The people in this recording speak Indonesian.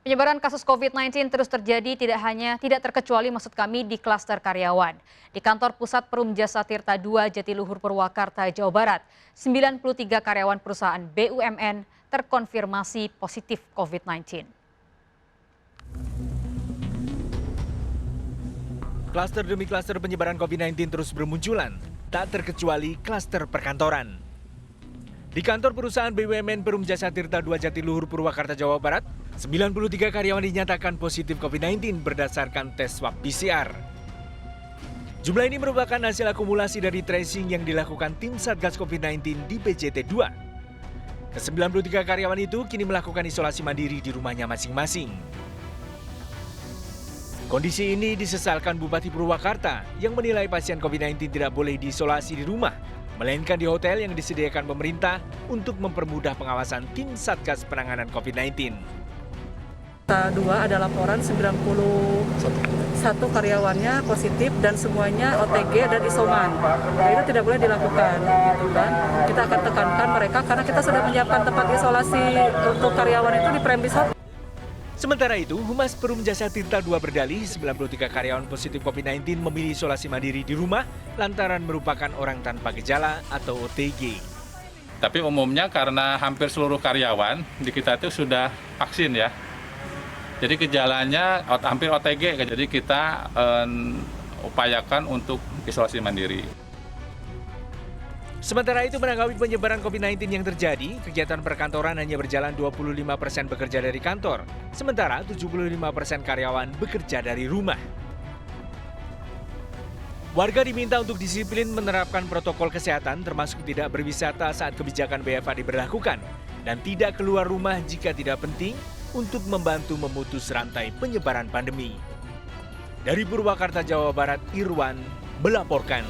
Penyebaran kasus COVID-19 terus terjadi tidak terkecuali maksud kami di klaster karyawan. Di kantor pusat Perum Jasa Tirta II Jatiluhur Purwakarta, Jawa Barat, 93 karyawan perusahaan BUMN terkonfirmasi positif COVID-19. Klaster demi klaster penyebaran COVID-19 terus bermunculan, tak terkecuali klaster perkantoran. Di kantor perusahaan BUMN Perum Jasa Tirta II Jatiluhur Purwakarta, Jawa Barat, 93 karyawan dinyatakan positif COVID-19 berdasarkan tes swab PCR. Jumlah ini merupakan hasil akumulasi dari tracing yang dilakukan tim Satgas COVID-19 di PJT 2. Ke-93 karyawan itu kini melakukan isolasi mandiri di rumahnya masing-masing. Kondisi ini disesalkan Bupati Purwakarta yang menilai pasien COVID-19 tidak boleh diisolasi di rumah, melainkan di hotel yang disediakan pemerintah untuk mempermudah pengawasan tim Satgas Penanganan COVID-19. 2 ada laporan 91 karyawannya positif dan semuanya OTG dan isoman. Nah, itu tidak boleh dilakukan, gitu kan. Kita akan tekankan mereka karena kita sudah menyiapkan tempat isolasi untuk karyawan itu di premis hotel. Sementara itu, Humas Perum Jasa Tirta II berdalih 93 karyawan positif COVID-19 memilih isolasi mandiri di rumah lantaran merupakan orang tanpa gejala atau OTG. Tapi umumnya karena hampir seluruh karyawan di kita itu sudah vaksin ya. Jadi gejalanya hampir OTG, jadi kita upayakan untuk isolasi mandiri. Sementara itu menanggapi penyebaran COVID-19 yang terjadi, kegiatan perkantoran hanya berjalan 25% bekerja dari kantor, sementara 75% karyawan bekerja dari rumah. Warga diminta untuk disiplin menerapkan protokol kesehatan termasuk tidak berwisata saat kebijakan WFH diberlakukan dan tidak keluar rumah jika tidak penting untuk membantu memutus rantai penyebaran pandemi. Dari Purwakarta, Jawa Barat, Irwan melaporkan.